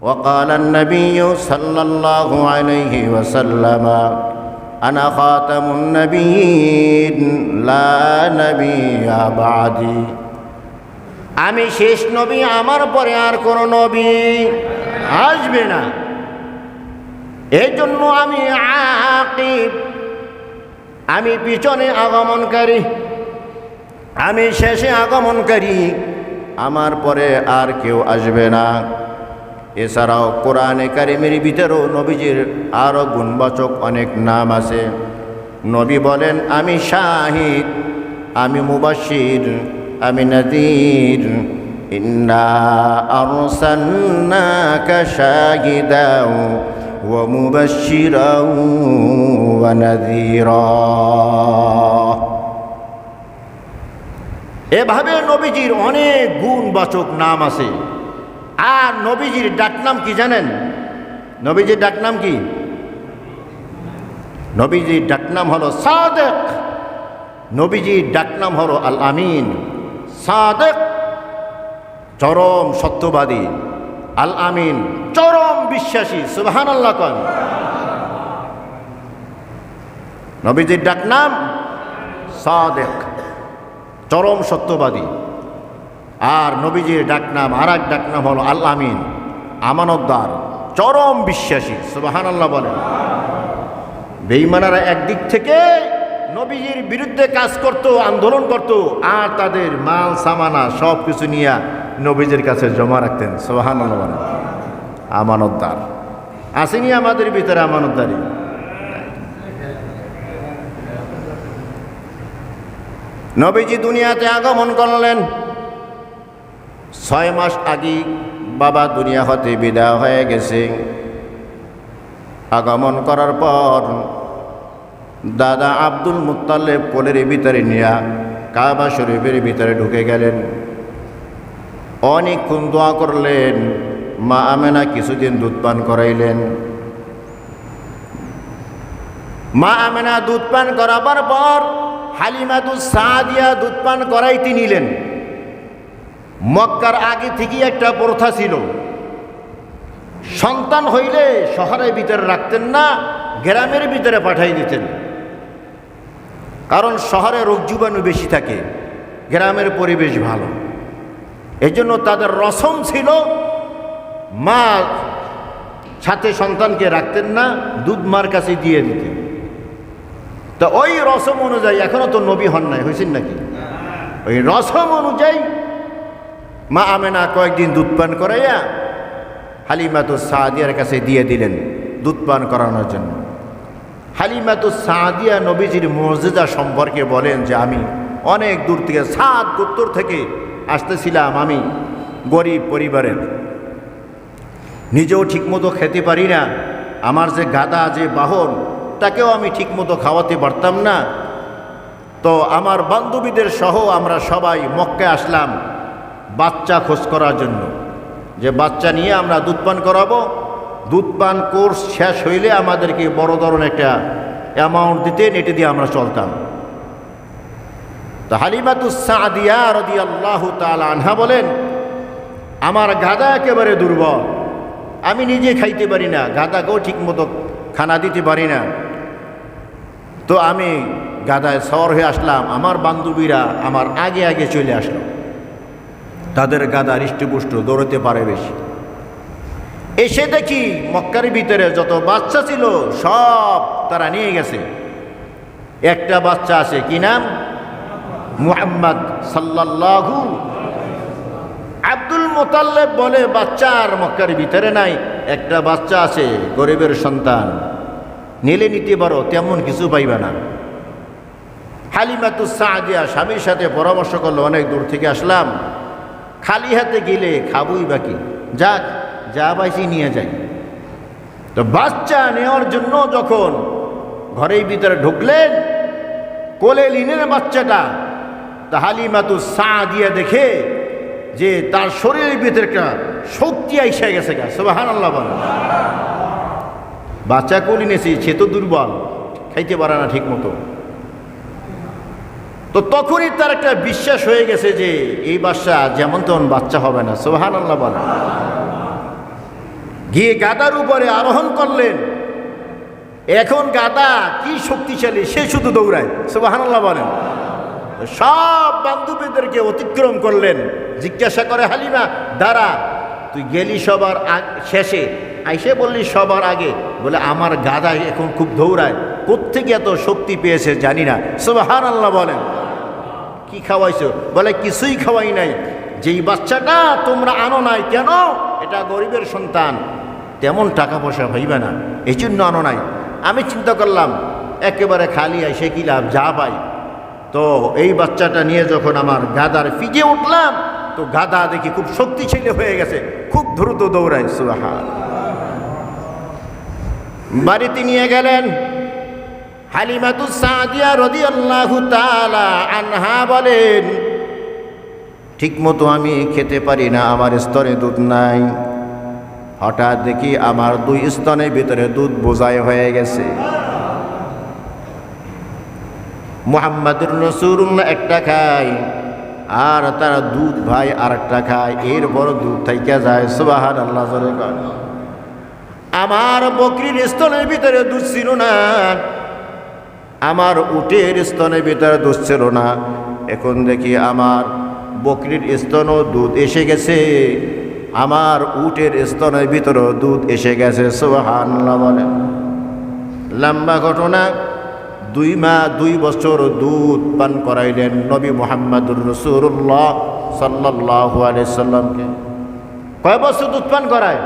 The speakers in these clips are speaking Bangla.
وقال النبي صلى الله عليه وسلم أنا خاتم النبيين لا نبي بعدي আমি শেষ নবী, আমার পরে আর কোন নবী আসবে না। এই জন্য আমি আকিব, আমি পিছনে আগমনকারী, আমি শেষে আগমনকারী, আমার পরে আর কেউ আসবে না। এছাড়াও কোরআনে কারিমের ভিতরেও নবীজির আরও গুণবাচক অনেক নাম আছে। নবী বলেন আমি শাহিদ, আমি মুবাশশির, আমি নাযীর। ইন্না আরসালনাকা শাহিদাও ওয়া মুবাশশিরাও ওয়া নাযীরা। এভাবে নবীজির অনেক গুণবাচক নাম আছে। আর নবীজির ডাকনাম কি জানেন? নবীজির ডাকনাম কি? নবীজির ডাকনাম হলো সাদেক। নবীজির ডাকনাম হলো আল আমিন। সাদেক চরম সত্যবাদী, আল আমিন চরম বিশ্বাসী। সুবহানাল্লাহ কোন। নবীজির ডাকনাম সাদেক, চরম সত্যবাদী। আর নবীজির ডাকনাম আর এক ডাকনাম হলো আল আমিন, আমানতদার, চরম বিশ্বাসী। সুবহানাল্লাহ বলেন। বেঈমানেরা একদিক থেকে নবীজির বিরুদ্ধে কাজ করত, আন্দোলন করত, আর তাদের মাল সামানা সব কিছু নিয়ে নবীজির কাছে জমা রাখতেন। সুবহানাল্লাহ বলেন। আমানতদার আসেনি আমাদের ভিতরে আমানতদারি? নবীজি দুনিয়াতে আগমন করলেন 6 মাস আগে। বাবা দুনিয়া হতে বিদায় হয়ে গেছে। আগমন করার পর দাদা আব্দুল মুত্তালিব কোলের ভিতরে নিয়ে কাবা শরীফের ভিতরে ঢুকে গেলেন। অনেকক্ষণ দোয়া করলেন। মা আমেনা কিছুদিন দুধ পান করাইলেন। মা আমেনা দুধ পান করাবার পর হালিমাতুস সাদিয়া দুধ পান করাইতে নিলেন। মক্কার আগে থেকেই একটা প্রথা ছিল, সন্তান হইলে শহরের ভিতরে রাখতেন না, গ্রামের ভিতরে পাঠাই দিতেন। কারণ শহরে রোগ জীবাণু বেশি থাকে, গ্রামের পরিবেশ ভালো। এই জন্য তাদের রসম ছিল মা সাথে সন্তানকে রাখতেন না, দুধ মার কাছে দিয়ে দিতেন। তো ওই রসম অনুযায়ী, এখনো তো নবী হন নাই, হয়েছেন নাকি? ওই রসম অনুযায়ী মা আমেনা কয়েকদিন দুধ পান করাইয়া হালিমাতুস সাদিয়ার কাছে দিয়ে দিলেন দুধ পান করানোর জন্য। হালিমাতুস সাদিয়া নবীজির মুজিজা সম্পর্কে বলেন যে আমি অনেক দূর থেকে 7 গোত্র থেকে আসতেছিলাম। আমি গরিব পরিবারের, নিজেও ঠিকমতো খেতে পারি না। আমার যে গাদা, যে বাহন, তাকেও আমি ঠিকমতো খাওয়াতে পারতাম না। তো আমার বান্ধবীদের সহ আমরা সবাই মক্কায় আসলাম বাচ্চা খোঁজ করার জন্য, যে বাচ্চা নিয়ে আমরা দুধ পান করাবো। দুধ পান কোর্স শেষ হইলে আমাদেরকে বড় ধরনের একটা অ্যামাউন্ট দিতেন, এটি দিয়ে আমরা চলতাম। তো হালিমাতুস সাদিয়া রাদিয়াল্লাহু তাআলা আনহা বলেন আমার গাদা একেবারে দুর্বল, আমি নিজে খাইতে পারি না, গাদাকেও ঠিকমতো খানা দিতে পারি না। তো আমি গাদায় সওয়ার হয়ে আসলাম। আমার বান্ধবীরা আমার আগে আগে চলে আসলো। তাদের গাদা হৃষ্টপুষ্ট, দৌড়তে পারে বেশি। এসে দেখি মক্কার ভিতরে যত বাচ্চা ছিল সব তারা নিয়ে গেছে। একটা বাচ্চা আছে, কি নাম? মুহাম্মদ সাল্লাল্লাহু। আব্দুল মুত্তালিব বলে বাচ্চা আর মক্কার ভিতরে নাই, একটা বাচ্চা আছে, গরিবের সন্তান, নিলে নিতে পারো, তেমন কিছু পাইবা না। হালিমাতুস সাদিয়া স্বামীর সাথে পরামর্শ করলো, অনেক দূর থেকে আসলাম, খালি হাতে গেলে খাবই বাকি, যাক যা পাইছি নিয়ে যাই। তো বাচ্চা নেওয়ার জন্য যখন ঘরের ভিতরে ঢুকলেন, কোলে নিলেন বাচ্চাটা, তা হালিমাতুস সাদিয়া দেখে যে তার শরীরের ভিতরে একটা শক্তি আইসা গেছে। সুবহানাল্লাহ বলেন। বাচ্চা কোলে নিয়েছি, সে তো দুর্বল, খাইতে পারে না ঠিক মতো। তো তখনই তার একটা বিশ্বাস হয়ে গেছে যে এই বাচ্চা যেমন তেমন বাচ্চা হবে না। সুবহানাল্লাহ বলেন। গিয়ে গাদার উপরে আরোহণ করলেন। এখন গাদা কি শক্তিশালী, সে শুধু দৌড়ায়। সুবহানাল্লাহ বলেন। সব বান্ধবীদেরকে অতিক্রম করলেন। জিজ্ঞাসা করে হালিমা, দাঁড়া, তুই গেলি সবার শেষে, আইসে বললি সবার আগে। বলে আমার গাদা এখন খুব দৌড়ায়, কোত্থেকে এত শক্তি পেয়েছে জানি না। সুবহানাল্লাহ বলেন। কি খাওয়াইছো? বলে কিছুই খাওয়াই নাই। যেই বাচ্চাটা তোমরা আনো নাই কেন, এটা গরিবের সন্তান, তেমন টাকা পয়সা হইবে না, এই জন্য আনো নাই। আমি চিন্তা করলাম একেবারে খালি আইসে কি লাভ, যা পাই। তো এই বাচ্চাটা নিয়ে যখন আমার গাদার ফিজে উঠলাম, তো গাদা দেখি খুব শক্তিশালী হয়ে গেছে, খুব দ্রুত দৌড়ায়। সুবহান। বাড়িতে নিয়ে গেলেন। হালিমাতুস সাদিয়া রাদিয়াল্লাহু তাআলা আনহা বলেন, ঠিক মতো আমি খেতে পারি না, আমার স্তনে দুধ নাই। হঠাৎ দেখি আমার 2 স্তনের ভিতরে দুধ বোঝাই হয়ে গেছে। মুহাম্মাদুর রাসূলুল্লাহ একটা খায়, আর তারা দুধ ভাই আর একটা খায়, এর বড় দুধ থাইকা যায়। সুবহানাল্লাহ জোরে কর। আমার বকরির স্তনের ভিতরে দুধ ছিল না, আমার উটের স্তনের ভিতরে দুধ ছিল না। এখন দেখি আমার বকরির স্তনও দুধ এসে গেছে, আমার উটের স্তনের ভিতরেও দুধ এসে গেছে। সুবহানাল্লাহ বলেন। লম্বা ঘটনা। 2 বছর দুধ পান করাইলেন নবী মুহাম্মদুর রাসূলুল্লাহ সাল্লাল্লাহু আলাইহি সাল্লামকে। কয় বছর দুধ পান করায়?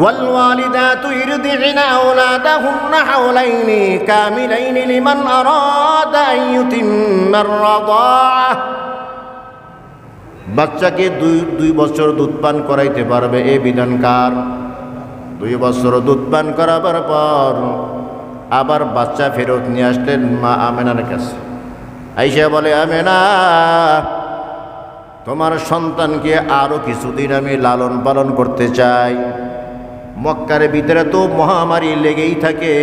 والوالدات يرضعن أولادهن حولين كاملين لمن أراد أن يتم الرضاعة। বাচ্চাকে 2 বছর দুধ পান করাইতে পারবে এই বিধানকার। 2 বছর দুধ পান করাবার পর আবার বাচ্চা ফেরত নিয়ে আসলেন মা আমেনার কাছে। আয়েশা বলে, আমেনা, তোমার সন্তানকে আরো কিছুদিন আমি লালন পালন করতে চাই। মক্কার ভিতরে তো মহামারী লেগেই থাকে,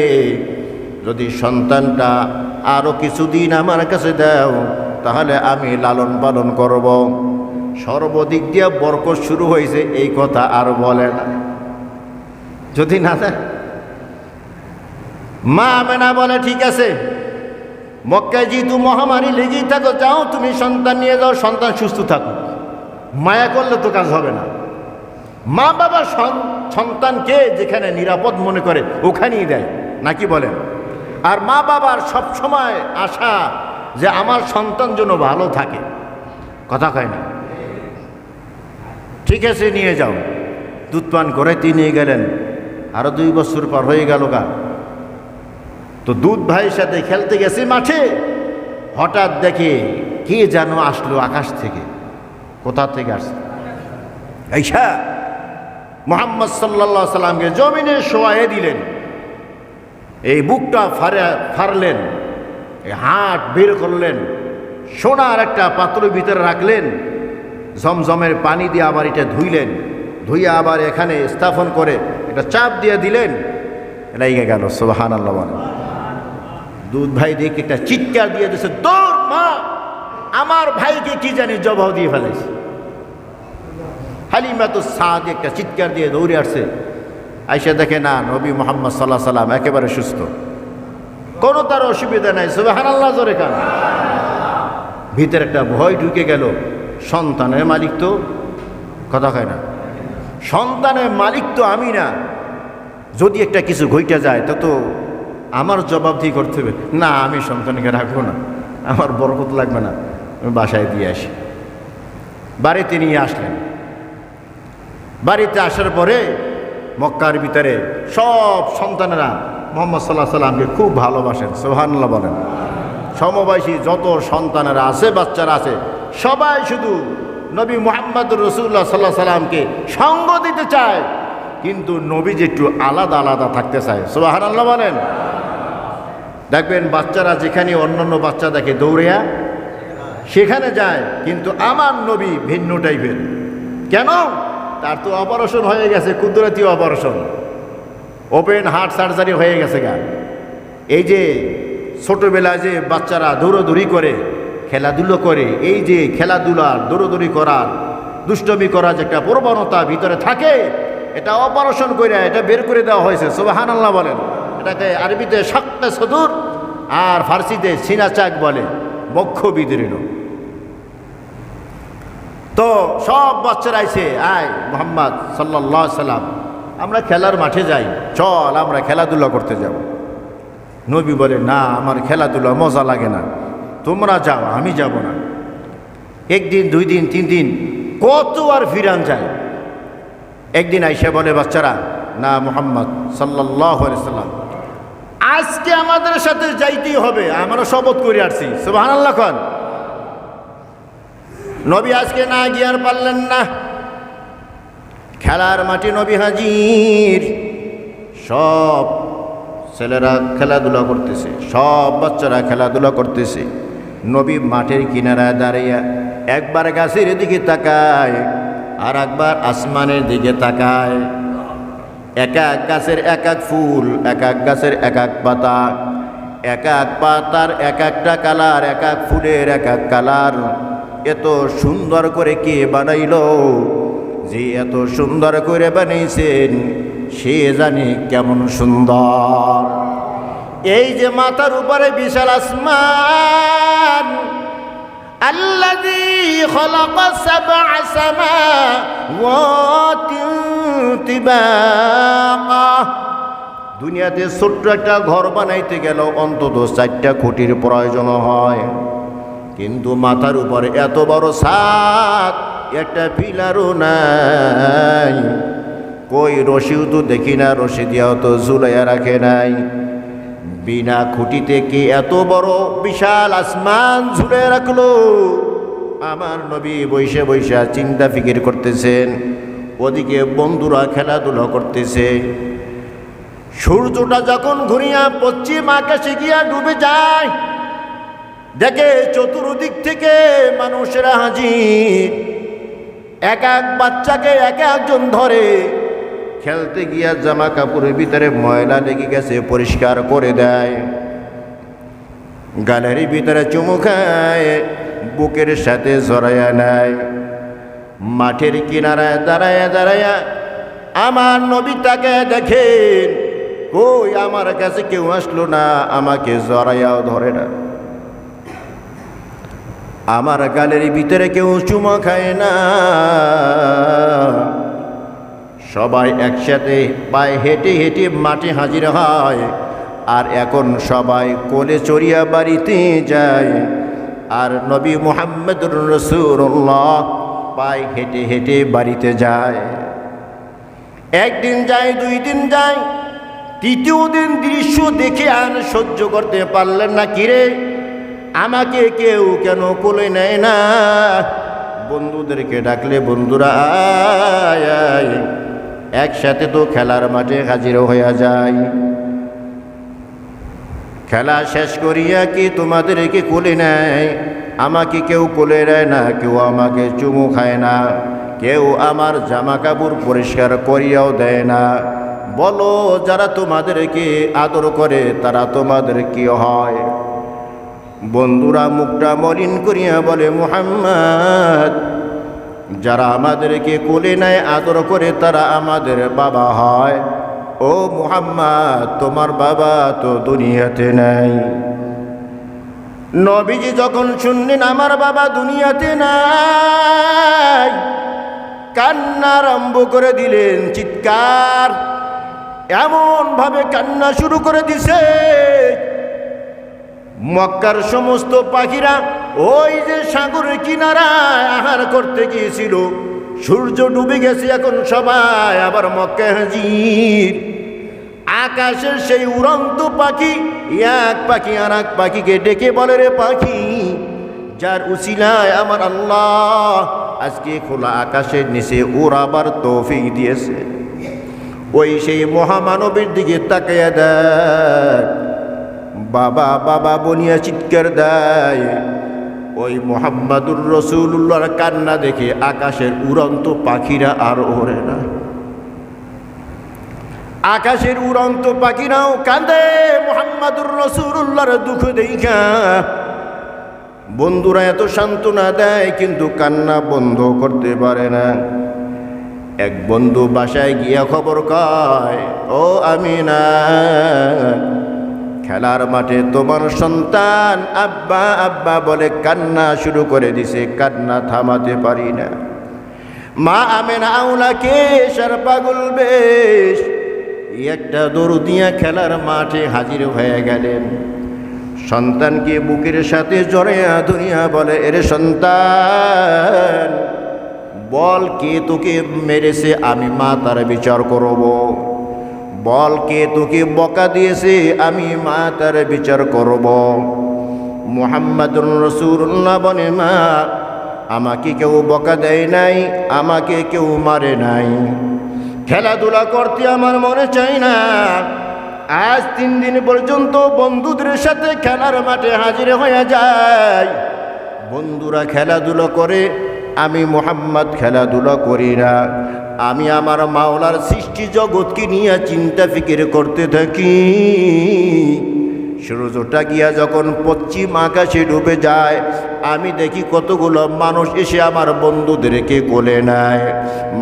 যদি সন্তানটা আরো কিছুদিন আমার কাছে দাও তাহলে আমি লালন পালন করব। সর্বদিক দিয়ে বরকত শুরু হয়েছে, এই কথা আর বলে না। যদি না দেয়, মা আমেনা বলে, ঠিক আছে, মক্কায় যেহেতু মহামারী লেগেই থাকো, যাও তুমি সন্তান নিয়ে যাও, সন্তান সুস্থ থাকুক। মায়া করলে তো কাজ হবে না। মা বাবা সন্তানকে যেখানে নিরাপদ মনে করে ওখানেই দেয়, নাকি বলেন? আর মা বাবার সব সময় আশা যে আমার সন্তান যেন ভালো থাকে, কথা কয় না? ঠিক আছে, নিয়ে যাও। দুধ পান করে নিয়ে গেলেন। আরো 2 বছর পর হয়ে গেল গা। তো দুধ ভাইয়ের সাথে খেলতে গেছে মাঠে, হঠাৎ দেখে কে যেন আসলো আকাশ থেকে। কোথা থেকে আসছে? আয়েশা মুহাম্মদ সাল্লাল্লাহু আলাইহি সাল্লামকে জমিনে শোয়ায়ে দিলেন, এই বুকটা ফাড়লেন, এই হাত বের করলেন, সোনার একটা পাত্রের ভিতরে রাখলেন, জমজমের পানি দিয়ে আবার এটা ধুইলেন, ধুইয়া আবার এখানে স্থাপন করে এটা চাপ দিয়ে দিলেন, লেগে গেল। সুবহানাল্লাহ বলেন। দুধ ভাই দেখে একটা চিৎকার দিয়ে দিয়েছে, দৌড় মা, আমার ভাইকে কি জানি জবাব দিয়ে ফেলেছে। হালিমাতুস সাদিয়া একটা চিৎকার দিয়ে দৌড়ে আসছে। আয়েশা দেখে না, নবী মুহাম্মদ সাল্লাল্লাহু আলাইহি সাল্লাম একেবারে সুস্থ, কোনো তার অসুবিধা নাই। সুবহানাল্লাহ জোরে কান। ভিতরে একটা ভয় ঢুকে গেল, সন্তানের মালিক তো, কথা কয় না, সন্তানের মালিক তো আমি না, যদি একটা কিছু ঘইটা যায় তো আমার জবাবদিহি করতে হবে। না, আমি সন্তানকে রাখবো না, আমার বরকত লাগবে না, আমি বাসায় দিয়ে আসি। বাড়িতে নিয়ে আসলেন। বাড়িতে আসার পরে মক্কার ভিতরে সব সন্তানেরা মুহাম্মদ সাল্লাল্লাহু আলাইহি সাল্লামকে খুব ভালোবাসেন। সুবহানাল্লাহ বলেন। সমবয়সী যত সন্তানেরা আছে, বাচ্চারা আছে, সবাই শুধু নবী মুহাম্মদুর রাসূলুল্লাহ সাল্লাল্লাহু আলাইহি সাল্লামকে সঙ্গ দিতে চায়, কিন্তু নবীজি একটু আলাদা আলাদা থাকতে চায়। সুবহানাল্লাহ বলেন। দেখবেন বাচ্চারা যেখানে অন্যান্য বাচ্চা দেখে দৌড়িয়া সেখানে যায়, কিন্তু আমার নবী ভিন্ন টাইপের। কেন? তার তো অপারেশন হয়ে গেছে, কুদরতি অপারেশন, ওপেন হার্ট সার্জারি হয়ে গেছে গা। এই যে ছোটবেলায় যে বাচ্চারা দৌড়দৌড়ি করে, খেলাধুলো করে, এই যে খেলাধুলার দৌড়দৌড়ি করার, দুষ্টমি করার যে একটা প্রবণতা ভিতরে থাকে, এটা অপারেশন করে এটা বের করে দেওয়া হয়েছে, সুবহানাল্লাহ বলেন। এটাকে আরবিতে শাক্কা সদুর আর ফার্সিতে সিনা চাক বলে, বক্ষ বিদীর্ণ। তো সব বাচ্চারা আইছে, আয় মুহাম্মদ সাল্লাল্লাহু আলাইহি সাল্লাম আমরা খেলার মাঠে যাই, চল আমরা খেলাধুলা করতে যাব। নবী বলে, না আমার খেলাধুলা মজা লাগে না, তোমরা যাও আমি যাব না। একদিন, 2 দিন, 3 দিন, কত আর ফিরান যায়। একদিন আইসা বলে বাচ্চারা, না মুহাম্মদ সাল্লাল্লাহু আলাইহি সাল্লাম আজকে আমাদের সাথে যাইতেই হবে, আমরা শপথ করে আসছি, সুবহানাল্লাহ কোন। নবী আজকে না গিয়ে আর পারলেন না। খেলার মাঠে নবী হাজির, সব ছেলেরা খেলাধুলা করতেছে, সব বাচ্চারা খেলাধুলা করতেছে। নবী মাঠের কিনারায় দাঁড়িয়ে একবার গাছের দিকে তাকায় আর একবার আসমানের দিকে তাকায়। এক এক গাছের এক এক ফুল, এক এক গাছের এক এক পাতা, এক এক পাতার এক একটা কালার, এক এক ফুলের এক এক কালার। এত সুন্দর করে কে বানাইলো? যে এত সুন্দর করে বানিয়েছেন সে জানে কেমন সুন্দর। এই যে মাথার উপরে বিশাল আসমান, আল্লাযী খালাকা সাবআ সামাওয়াতিন তিবাকা। দুনিয়াতে ছোট্ট একটা ঘর বানাইতে গেল অন্তত 4টা খুঁটির প্রয়োজন হয়, কিন্তু মাথার উপরে এত বড় ছাদ, একটা পিলারও নাই। কই রশিও তো দেখি না, রশি দিয়াও তো ঝুলাইয়া রাখে নাই। বিনা খুঁটিতে কি এত বড় বিশাল আসমান ঝুলে রাখলো? আমার নবী বৈশা বৈশা চিন্তা ফিকির করতেছেন, ওদিকে বন্ধুরা খেলাধুলা করতেছে। সূর্যটা যখন ঘুরিয়া পশ্চিম আকাশে গিয়া ডুবে যায়, দেখে চতুর্দিক থেকে মানুষেরা হাজির। এক এক বাচ্চাকে এক একজন ধরে, খেলতে গিয়া জামা কাপড়ের ভিতরে ময়লা লেগে গেছে পরিষ্কার করে দেয়, গালের ভিতরে চুমু খায়, বুকের সাথে জড়াইয়া নেয়। মাঠের কিনারায় দাঁড়ায়া দাঁড়ায়া আমার নবী তাকে দেখেন, কই আমার কাছে কেউ আসলো না, আমাকে জড়াইয়াও ধরে না, আমার গালের ভিতরে কেউ চুমা খায় না। সবাই একসাথে পায়ে হেঁটে হেঁটে মাঠে হাজির হয়, আর এখন সবাই কোলে চড়িয়া বাড়িতে যায়। আর নবী মুহাম্মদুর রাসূলুল্লাহ পায়ে হেঁটে হেঁটে বাড়িতে যায়। একদিন যায়, 2 দিন যায়, 3য় দিন দৃশ্য দেখে আর সহ্য করতে পারলেন না। কিরে, আমাকে কেউ কেন কোলে নেয় না? বন্ধুদেরকে ডাকলে বন্ধুরা আয় আয়, একসাথে তো খেলার মাঠে হাজির হয়ে যায়। খেলা শেষ করিয়া কি তোমাদেরকে কোলে নেয়? আমাকে কেউ কোলে নেয় না, কেউ আমাকে চুমু খায় না, কেউ আমার জামা কাপড় পরিষ্কার করিয়াও দেয় না। বলো, যারা তোমাদেরকে আদর করে তারা তোমাদের কি হয়? বন্ধুরা মুখটা মলিন করিয়া বলে, মুহাম্মদ, যারা আমাদেরকে কোলে নেয় আদর করে তারা আমাদের বাবা হয়। ও মুহাম্মদ, তোমার বাবা তো দুনিয়াতে নাই। নবীজি যখন শুনলেন আমার বাবা দুনিয়াতে নাই, কান্না আরম্ভ করে দিলেন, চিৎকার, এমন ভাবে কান্না শুরু করে দিছে মক্কার সমস্ত পাখিরা ওই যে সাগরের কিনারায় আহার করতে গিয়েছিল, সূর্য ডুবে গেছে, এখন সবাই আবার মক্কায় হাজির। আকাশের সেই উড়ন্ত পাখি এক পাখি আর এক পাখিকে ডেকে বলে, রে পাখি, যার উসিলায় আমার আল্লাহ আজকে খোলা আকাশের নিচে উড়াবার তৌফিক দিয়েছে, ওই সেই মহামানবের দিকে তাকাইয়া দেয়। বাবা বাবা বনিয়া চিৎকার দেয়। ওই মুহাম্মাদুর রাসূলুল্লাহর কান্না দেখে আকাশের উড়ন্ত পাখিরা আর ওড়ে না, আকাশের উড়ন্ত পাখিরাও কাঁদে মুহাম্মাদুর রাসূলুল্লাহর দুঃখ দেখা। বন্ধুরা এত সান্ত্বনা দেয় কিন্তু কান্না বন্ধ করতে পারে না। এক বন্ধু বাসায় গিয়া খবর কয়, ও আমিনা, খেলার মাঠে তোমার সন্তান আব্বা আব্বা বলে কান্না শুরু করে দিছে, কান্না থামাতে পারি না। মা আমেনা আউলাকে সার পাগল বেশ একটা দৌড় দিয়া খেলার মাঠে হাজির হয়ে গেলেন। সন্তানকে বুকের সাথে জড়াইয়া ধরিয়া বলে, এরে সন্তান, বল কে তোকে মেরেছে, আমি মা তার বিচার করব। বল কে তোকে বকা দিয়েছে, আমি মা তার বিচার করব। মুহাম্মাদুর রাসূলুল্লাহ বলে, মা আমাকে কেউ বকা দেয় নাই, আমাকে কেউ মারে নাই। খেলাধুলা করতে আমার মনে চাই না। আজ 3 দিন পর্যন্ত বন্ধুদের সাথে খেলার মাঠে হাজির হয়ে যায়। বন্ধুরা খেলাধুলা করে, আমি মুহাম্মদ খেলাধুলা করি না। আমি আমার মাওলার সৃষ্টি জগৎকে নিয়ে চিন্তা ফিকির করতে থাকি। সূর্যটা গিয়া যখন পশ্চিম আকাশে ডুবে যায়, আমি দেখি কতগুলো মানুষ এসে আমার বন্ধুদেরকে কোলে নেয়।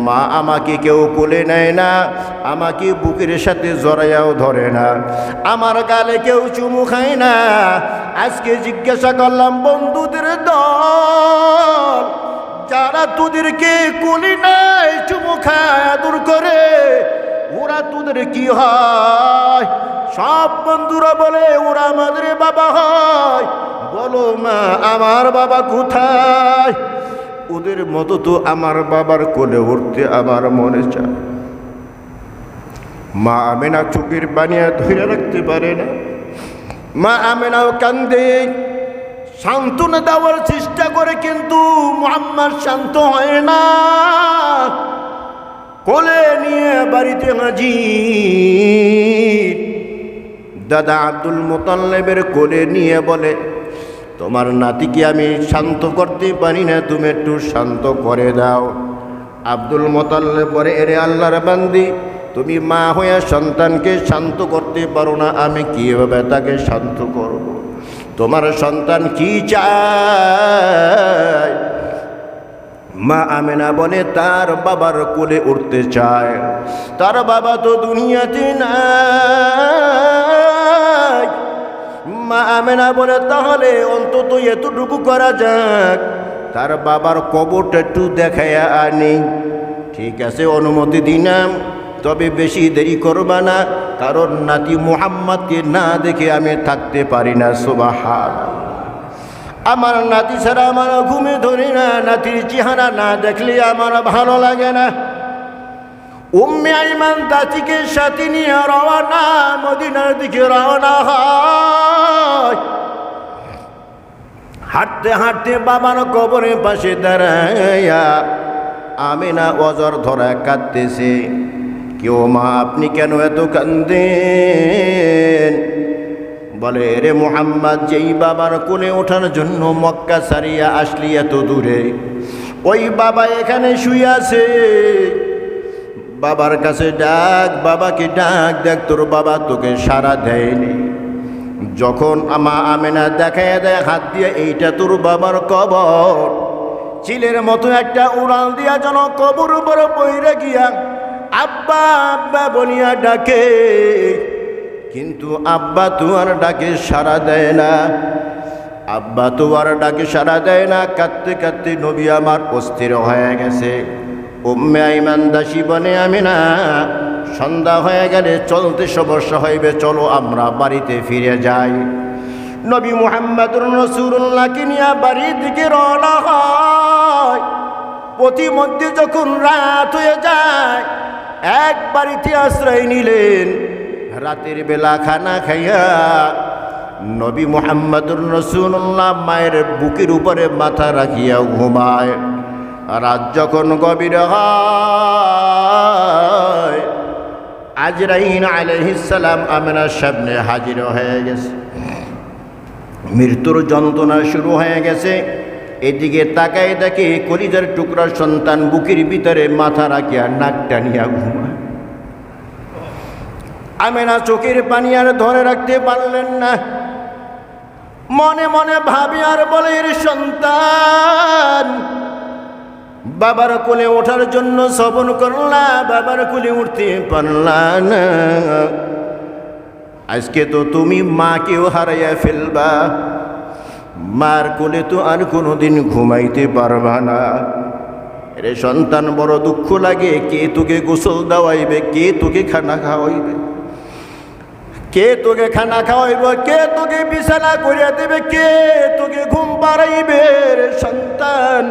মা আমাকে কেউ কোলে নেয় না, আমাকে বুকের সাথে জড়াইয়াও ধরে না, আমার গালে কেউ চুমু খায় না। আজকে জিজ্ঞাসা করলাম বন্ধুদের দল, যারা তোদেরকে কোলে নেয়, চুমু খায়, আদর করে, ওরা তোদের কি হয়? সব বন্ধুরা বলে ওরা আমাদের বাবা হয়। বলো মা, আমার বাবা কোথায়? ওদের মতো তো আমার বাবার কোলে উঠতে আমার মনে চায়। মা আমেনা চোখের পানি আর ধরে রাখতে পারে না। মা আমেনাও কান্দে, সান্ত্বনা দেওয়ার চেষ্টা করে, কিন্তু মুহাম্মদ শান্ত হয় না। কোলে নিয়ে বাড়িতে হাজির দাদা আব্দুল মুতাল্লিবের কোলে নিয়ে বলে, তোমার নাতিকে আমি শান্ত করতে পারি না, তুমি একটু শান্ত করে দাও। আব্দুল মুতাল্লিব বলে, এরে আল্লাহর বান্দি, তুমি মা হয়ে সন্তানকে শান্ত করতে পারো না, আমি কীভাবে তাকে শান্ত করব? তোমার সন্তান কি চায়? মা আমেনা বলে, তার বাবার কোলে উঠতে চায়। তার বাবা তো দুনিয়াতে নাই। মা আমেনা বলে, তাহলে অন্তত এতটুকু করা যাক, তার বাবার কবরটা একটু দেখাইয়া আনি। ঠিক আছে, অনুমতি দিলাম, তবে বেশি দেরি করবা না, কারণ নাতি মুহাম্মদকে না দেখে আমি থাকতে পারি না। সুবহানাল্লাহ। আমার নাতি ছাড়া আমার ঘুমে ধরি না, নাতির চেহারা না দেখলে আমার ভালো লাগে না। উম্মে আইমান দাতিকে সাথে নিয়ে রওনা, মদিনার দিকে রওনা হয়। হাঁটতে হাঁটতে বাবার কবরের পাশে দাঁড়াইয়া আমিনা ওজর ধরা কাঁদতেছে। কেউ, মা আপনি কেন এত কান্দেন? বলে, রে মুহাম্মদ, যেই বাবার কোলে ওঠার জন্য মক্কা ছাড়িয়া আসলি এত দূরে, ওই বাবা এখানে শুয়ে আছে। বাবার কাছে ডাক, বাবাকে ডাক, দেখ তোর বাবা তোকে সাড়া দেয়নি। যখন মা আমেনা দেখায় দেয় হাত দিয়ে, এইটা তোর বাবার কবর। চিলের মতো একটা উড়াল দিয়া যেন কবর উপরে পইরা গিয়া আব্বা আব্বা বলিয়া ডাকে, কিন্তু আব্বা তো আর ডাকে সাড়া দেয় না। আব্বা তো আর ডাকে সাড়া দেয় না। কাঁদতে কাঁদতে নবী আমার অস্থির হয়ে গেছে। উম্মে আইমান দাসী বনে, আমিনা, সন্ধ্যা হয়ে গেলে চলতে সমস্যা হইবে, চলো আমরা বাড়িতে ফিরে যাই। নবী মুহাম্মদুর রাসূলুল্লাহকে নিয়ে বাড়ির দিকে রওনা হয়। প্রতিমধ্যে যখন রাত হয়ে যায়, এক বাড়িতে আশ্রয় নিলেন। রাতের বেলা খানা খাইয়া নবী মুহাম্মদুর রাসূলুল্লাহ মায়ের বুকের উপরে মাথা রাখিয়া ঘুমায়। রাত যখন গভীর হয়, আজরাইল আলাইহিস সালাম আমিনার সামনে হাজির হয়ে গেছে। মৃত্যুর যন্ত্রণা শুরু হয়ে গেছে। এদিকে তাকায় দেখে কলিজার টুকরা সন্তান বুকের ভিতরে মাথা রাখিয়া নাক টানিয়া ঘুমায়। আমিনা চোখের পানি আর ধরে রাখতে পারলেন না। মনে মনে ভাবি আর বলে, এর সন্তান, বাবার কোলে ওঠার জন্য শ্রবণ করলা, বাবার কোলে উঠতে পারলা না। আজকে তো তুমি মাকেও হারাইয়া ফেলবা, মার কোলে তো আর কোনোদিন ঘুমাইতে পারবা না। রে সন্তান, বড় দুঃখ লাগে। কে তোকে গোসল দেওয়াইবে, কে তোকে খানা খাওয়াইবে, কে তোকে খানা খাওয়াইব, কে তোকে বিছানা করিয়া দেবে, কে তোকে ঘুম পাড়াইবে? রে সন্তান,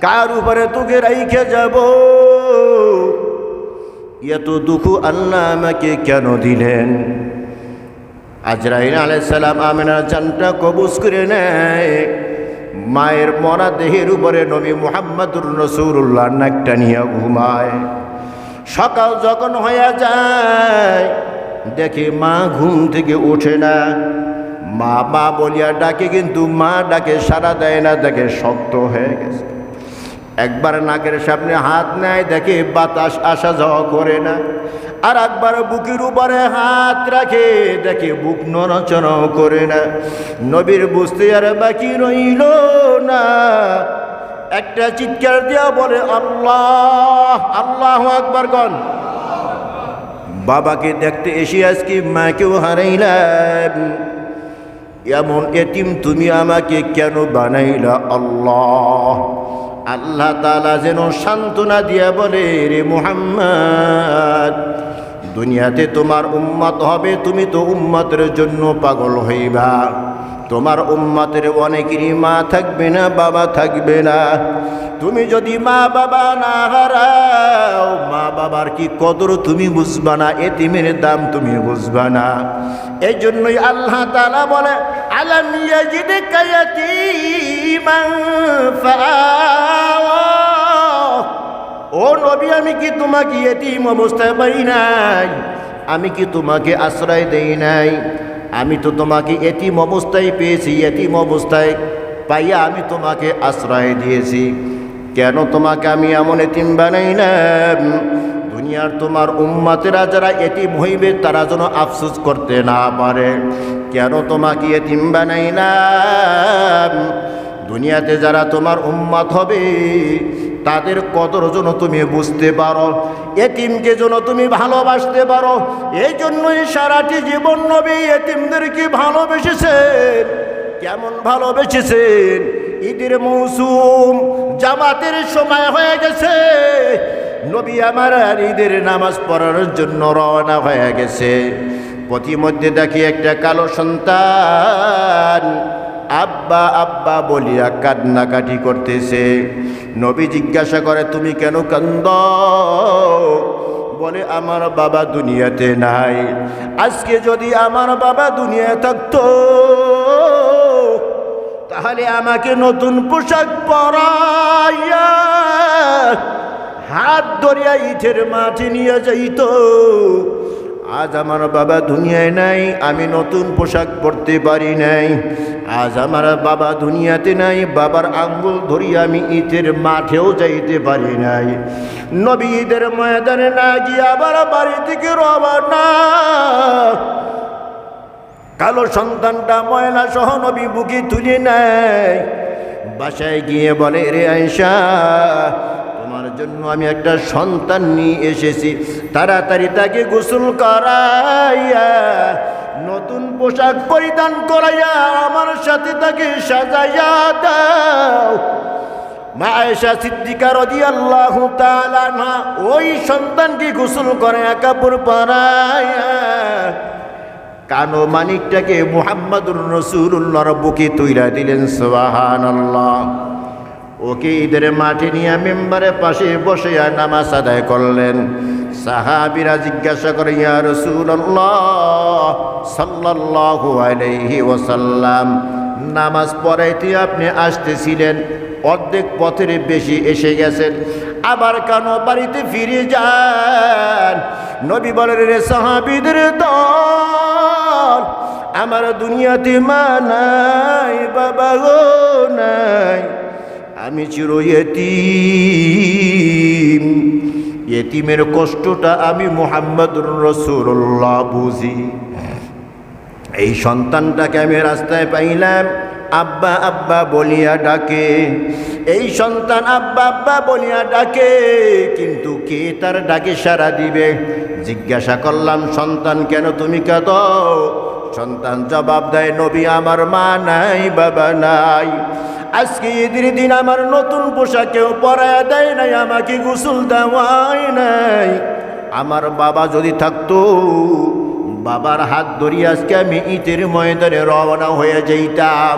কার উপরে তোকে রাইখে যাব? এত দুঃখ আল্লাহ আমাকে কেন দিলেন? আজরাইল আলাইহিস সালাম আমিনার জানটা কবজ করে নেয়। মায়ের মরা দেহের উপরে নবী মুহাম্মদুর রাসূলুল্লাহ নাকটা নিয়ে ঘুমায়। সকাল যখন হয়ে যায়, দেখে মা ঘুম থেকে ওঠে না। মা মা বলিয়া ডাকে, কিন্তু মা ডাকে সাড়া দেয় না, দেখে শক্ত হয়ে গেছে। একবার নাকের সামনে হাত নেয়, দেখে বাতাস আসা যাওয়া করে না। আর একবার বুকের উপরে হাত রাখে, দেখে বুক নড়াচড়াও করে না। নবীর বুঝতে আর বাকি রইল না, একটা চিৎকার দিয়া বলে আল্লাহ, আল্লাহু আকবার গণ। বাবাকে দেখতে এসে আজকে মাকেও হারাইলাম, এমন এতিম তুমি আমাকে কেন বানাইলা আল্লাহ? আল্লাহ তাআলা যেন সান্ত্বনা দিয়া বলে, রে মুহাম্মদ, দুনিয়াতে তোমার উম্মত হবে, তুমি তো উম্মতের জন্য পাগল হইবা। তোমার উম্মতের অনেকেরই মা থাকবে না, বাবা থাকবে না। তুমি যদি মা বাবা না হারাও, মা বাবার কি কদর তুমি বুঝবা না, এতিমের দাম তুমি বুঝবা না। এই জন্যই আল্লাহ তাআলা বলে, আলাম ইয়াজিদকা ইয়াতীমান ফাআওয়া। ও নবী, আমি কি তোমাকে এতিম অবস্থায় পাই নাই? আমি কি তোমাকে আশ্রয় দেই নাই? আমি তো তোমাকে এতিম অবস্থায় পেয়েছি, এতিম অবস্থায় পাইয়া আমি তোমাকে আশ্রয় দিয়েছি। কেন তোমাকে আমি এমন এতিম বানাইলাম? দুনিয়ার তোমার উম্মতেরা যারা এতিম হইবে, তারা যেন আফসোস করতে না পারে। কেন তোমাকে এতিম বানাইলাম? দুনিয়াতে যারা তোমার উম্মত হবে, তাদের কদর যেন তুমি বুঝতে পারো, এতিমকে যেন তুমি ভালোবাসতে পারো। এই জন্যই সারাটি জীবন নবী এতিমদেরকে ভালোবেসেছেন। কেমন ভালোবেসেছেন? ঈদের মৌসুম, জামাতের সময় হয়ে গেছে, নবী আমার আর ঈদের নামাজ পড়ার জন্য রওনা হয়ে গেছে। পথিমধ্যে দেখি একটা কালো সন্তান আব্বা আব্বা বলিয়া কান্নাকাটি করতেছে। নবী জিজ্ঞাসা করে, তুমি কেন কান্দ? বলে, আমার বাবা দুনিয়াতে নাই। আজকে যদি আমার বাবা দুনিয়ায় থাকতো, তাহলে আমাকে নতুন পোশাক পরাইয়া হাত ধরিয়া ঈদের মাঠে নিয়ে যাইত। আজ আমার বাবা দুনিয়ায় নাই, আমি নতুন পোশাক পরতে পারি নাই। আজ আমার বাবা দুনিয়াতে নাই, বাবার আঙ্গুল ধরিয়া আমি ঈদের মাঠেও যাইতে পারি নাই। নবী ঈদের ময়দানে না গিয়ে আবার বাড়ি থেকে রওনা। কালো সন্তানটা ময়লা সহ নবী বুকে তুলে নেয়। বাসায় গিয়ে বলে, রে আয়েশা, তোমার জন্য আমি একটা সন্তান নিয়ে এসেছি, তাড়াতাড়ি তাকে গোসল করাইয়া নতুন পোশাক পরিধান করাইয়া আমার সাথে তাকে সাজাইয়া দাও। মা আয়েশা সিদ্দিকা রাদিয়াল্লাহু তাআলা আনহা ওই সন্তানকে গোসল করে কাপড় পরাইয়া কানো মানিকটাকে মুহাম্মদুর রাসূলুল্লাহর বুকে তুইলা দিলেন। সুবহানাল্লাহ। ওকে ঈদের মাঠে নিয়ে মেম্বারে পাশে বসে নামাজ আদায় করলেন। সাহাবীরা জিজ্ঞাসা করে, ইয়া রাসূলুল্লাহ সাল্লাল্লাহু আলাইহি ওয়াসাল্লাম, নামাজ পড়াইতে আপনি আসতেছিলেন, অর্ধেক পথের বেশি এসে গেছেন, আবার কেন বাড়িতে ফিরে যান? নবী বলেন, রে সাহাবীদের দল, আমার দুনিয়াতে মা নাই, বাবা গো নাই, আমি চির ইয়েতিম। ইয়েতিমের কষ্টটা আমি মুহাম্মদুর রাসূলুল্লাহ বুঝি। এই সন্তানটাকে আমি রাস্তায় পাইলাম, আব্বা আব্বা বলিয়া ডাকে। এই সন্তান আব্বা আব্বা বলিয়া ডাকে, কিন্তু কে তার ডাকে সাড়া দিবে? জিজ্ঞাসা করলাম, সন্তান কেন তুমি কাঁদো? সন্তান জবাব দেয়, নবী আমার মা নাই, বাবা নাই। আজকে ঈদের দিন আমার নতুন পোশাক কেউ পরায়া দেয় নাই, আমাকে গোসল দেওয়াই নাই। আমার বাবা যদি থাকতো, বাবার হাত ধরিয়ে আজকে আমি ঈদের ময়দানে রওনা হয়ে যাইতাম।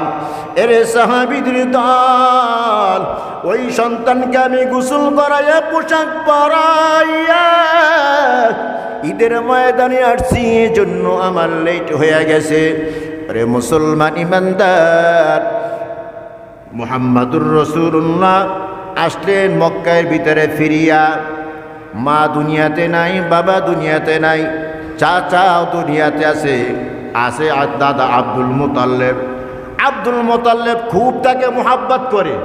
এরে সাহাবীদের দল, ওই সন্তানকে আমি গোসল করাইয়া পোশাক পরাইয়া ঈদের ময়দানে আসছি, এজন্য আমার লেট হয়ে গেছে। আরে মুসলমান ইমানদার, মুহাম্মাদুর রাসূলুল্লাহ আসলেন মক্কার ভিতরে ফিরিয়া। মা দুনিয়াতে নাই, বাবা দুনিয়াতে নাই, চাচাও দুনিয়াতে আছে আর দাদা আব্দুল মুতাল্লিব। আব্দুল মুতাল্লিব খুব তাকে মোহাব্বত করে।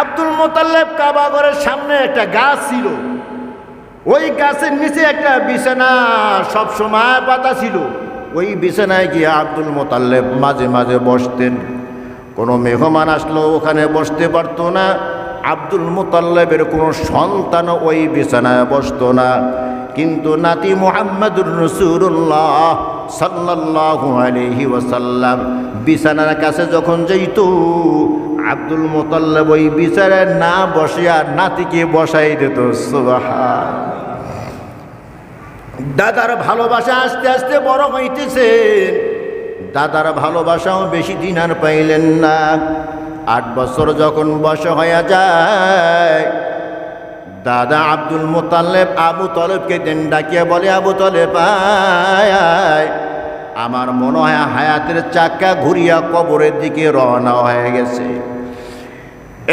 আব্দুল মুতাল্লিব কাবা ঘরের সামনে একটা গাছ ছিল, ওই গাছের নিচে একটা বিছানা সব সময় পাতা ছিল। ওই বিছানায় গিয়ে আব্দুল মুতাল্লিব মাঝে মাঝে বসতেন। কোনো মেহমান আসলেও ওখানে বসতে পারতো না। আব্দুল মুতাল্লিবের কোনো সন্তান ওই বিছানায় বসতো না। কিন্তু নাতি মুহাম্মাদুর রাসূলুল্লাহ সাল্লাল্লাহু আলাইহি ওয়াসাল্লাম বিছানার কাছে যখন যাইত, আব্দুল মুতাল্লিব ওই বিছানায় না বসিয়া নাতিকে বসাই দিত। সুবহান। দাদার ভালোবাসা আস্তে আস্তে বড় হইতেছে। দাদার ভালোবাসাও বেশি দিন আর পাইলেন না। 8 বছর যখন বয়স হয়ে যায়, দাদা আব্দুল মুতাল্লিব আবু তলেবকে দেন ডাকিয়া বলে, আবু তলেব আয়, আমার মনে হয় হায়াতের চাকা ঘুরিয়া কবরের দিকে রওনা হয়ে গেছে।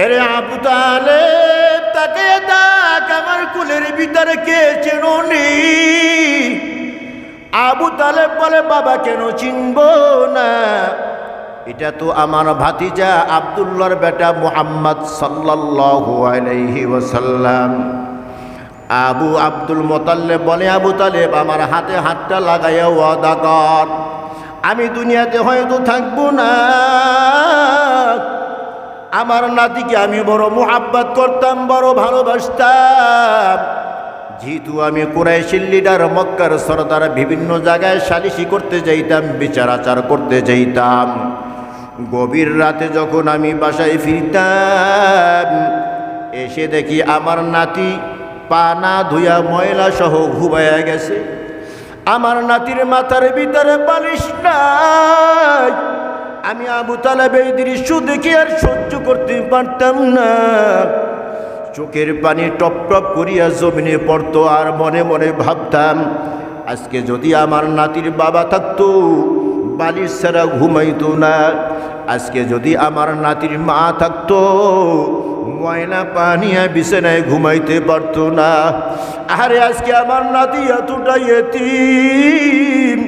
এরে আবু তালেব তাকে ডাক, আমার কুলের ভিতরে কে চেননি? আবু তালেব বলে, বাবা কেন চিনব না? এটা তো আমার ভাতিজা আব্দুল্লাহর বেটা মুহাম্মদ সাল্লাল্লাহু আলাইহি ওয়াসাল্লাম। আব্দুল মুতাল্লিব বলে, আবু তালেব আমার হাতে হাতটা লাগাইয়া ওয়াদা কর, আমি দুনিয়াতে হয়তো থাকবো না। আমার নাতিকে আমি বড় মুহাব্বত করতাম, বড় ভালোবাসতাম। যেহেতু আমি কুরাইশের লিডার, মক্কার সরদার, বিভিন্ন জায়গায় সালিশি করতে যাইতাম, বিচার আচার করতে যাইতাম। গভীর রাতে যখন আমি বাসায় ফিরতাম, এসে দেখি আমার নাতি পা না ধুয়া ময়লা সহ ঘুমাইয়া গেছে। আমার নাতির মাথার ভিতরে বালিশ নাই। আমি আবু তালেব এই দৃশ্য দেখে আর সহ্য করতে পারতাম না। চোখের পানি টপ টপ করিয়া জমিনে পড়তো, আর মনে মনে ভাবতাম, আজকে যদি আমার নাতির বাবা থাকতো, বালিশ ছাড়া ঘুমাইতো না। আজকে যদি আমার নাতির মা থাকতো, ময়লা পানিয়া বিছানায় ঘুমাইতে পারতো না। আরে আজকে আমার নাতি এতটা ইতিম,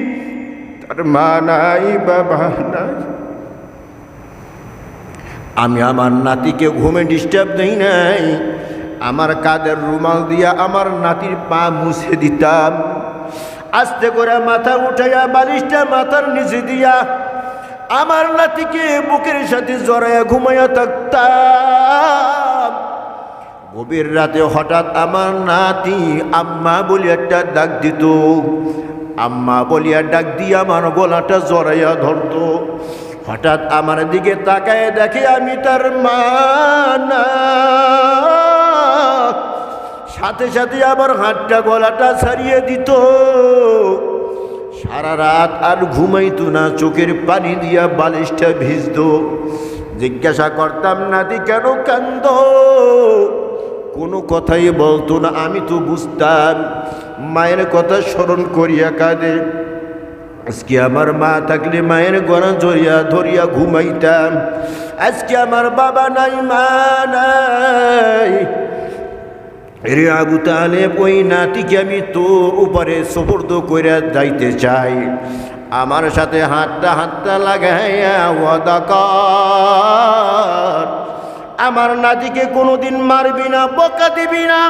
তার মা নাই, বাবা নাই। আমি আমার নাতিকে ঘুমে ডিস্টার্ব দেই নাই। আমার কাঁধের রুমাল দিয়া আমার নাতির পা মুছে দিতাম। আস্তে করে মাথা উঠাইয়া বালিশটা মাথার নিচে দিয়া আমার নাতিকে বুকের সাথে জড়াইয়া ঘুমাইয়া থাকতাম। গভীর রাতে হঠাৎ আমার নাতি আম্মা বলিয়া একটা ডাক দিত। আম্মা বলিয়া ডাক দিয়ে আমার গলাটা জড়াইয়া ধরত। হঠাৎ আমার দিকে তাকায় দেখে আমি তার মা না। সাথে সাথে আবার হাতটা গলাটা ছাড়িয়ে দিত। সারা রাত আর ঘুমাইতো না, চোখের পানি দিয়া বালিশটা ভিজত। জিজ্ঞাসা করতাম, নাতি কেন কান্দ? কোনো কথাই বলতো না। আমি তো বুঝতাম মায়ের কথা স্মরণ করিয়া কাঁদে। আজকে আমার মা থাকলে মায়ের গলা জড়িয়া ধরিয়া ঘুমাইতাম। আজকে আমার বাবা নাই, মা নাই। রে আবু তালেব, ওই নাতিকে আমি তোর উপরে সুপুর্দ কইরা যাইতে চাই। আমার সাথে হাতটা লাগাইয়া ওয়াদা কর, আমার নাতিকে কোনোদিন মারবি না, বকা দিবি না।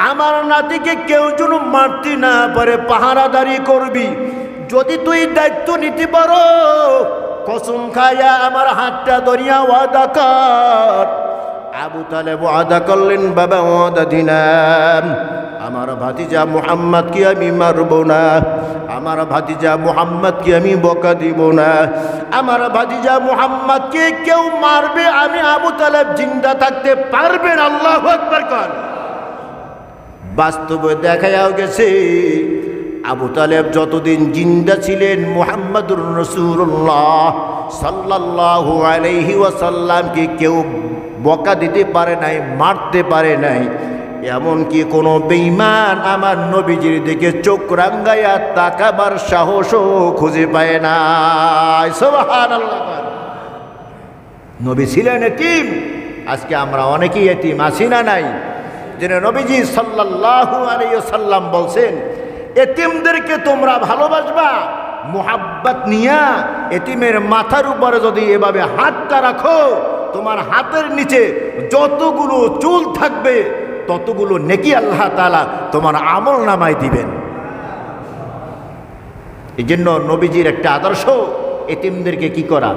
আমার নাতিকে কেউ যেন মারতে না পারে, পাহারাদারি করবি। যদি তুই দায়িত্ব নিতে পারো, কসম খায়া আমার হাতটা ধরিয়া ওয়াদা কর। আবু তালেব ওয়াদা করলেন, বাবা ওয়াদা দিলাম, আমার ভাতিজা মুহাম্মদকে আমি মারব না, আমার ভাতিজা মুহাম্মদকে আমি বকা দিব না, আমার ভাতিজা মুহাম্মদকে কেউ মারবে আমি আবু তালেব জিন্দা থাকতে পারবেন। আল্লাহু আকবার কর। বাস্তবে দেখাও গেছে আবু তালেব যতদিন জিন্দা ছিলেন মুহাম্মদুর রাসূলুল্লাহ সাল্লাল্লাহু আলাইহি ওয়াসাল্লামকে কেউ বকা দিতে পারে নাই, মারতে পারে নাই। এমনকি কোনো বেঈমান আমার নবীজির দিকে চোখ রাঙ্গাইয়া তাকাবার সাহসও খুঁজে পায় না। সুবহানাল্লাহ। নবী ছিলেন এতিম, আজকে আমরা অনেকেই এতিম আছি না নাই? যেন নবীজি সাল্লাল্লাহু আলাইহি ওয়াসাল্লাম বলছেন, এতিমদেরকে তোমরা ভালোবাসবা, মুহাব্বত নিয়া এতিমের মাথার উপরে যদি এভাবে হাতটা রাখো, তোমার হাতের নিচে যতগুলো চুল থাকবে ততগুলো নেকি আল্লাহ তাআলা তোমার আমল নামায় দিবেন। এই জন্য নবীজির একটা আদর্শ এতিমদেরকে কি করা,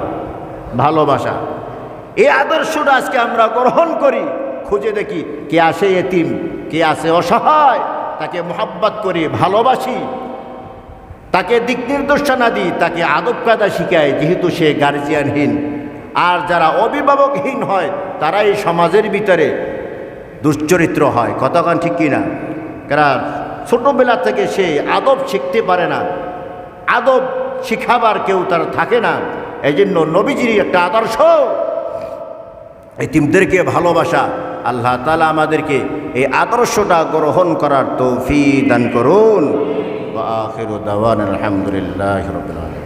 ভালোবাসা। এই আদর্শটা আজকে আমরা গ্রহণ করি, খুঁজে দেখি কে আসে এতিম, কে আসে অসহায়, তাকে মোহাব্বত করি, ভালোবাসি, তাকে দিক নির্দেশনা দিই, তাকে আদব কায়দা শিখায়, যেহেতু সে গার্জিয়ানহীন। আর যারা অভিভাবকহীন হয় তারাই সমাজের ভিতরে দুশ্চরিত্র হয়। কতক্ষণ ঠিক কিনা? কারণ ছোটোবেলা থেকে সে আদব শিখতে পারে না, আদব শিখাবার কেউ তার থাকে না। এই জন্য নবীজির একটা আদর্শ এতিমদেরকে ভালোবাসা। আল্লাহ তাআলা আমাদেরকে এই আদর্শটা গ্রহণ করার তৌফিক দান করুন। ওয়া আখিরু দাওয়ানা আলহামদুলিল্লাহি রাব্বিল আলামিন।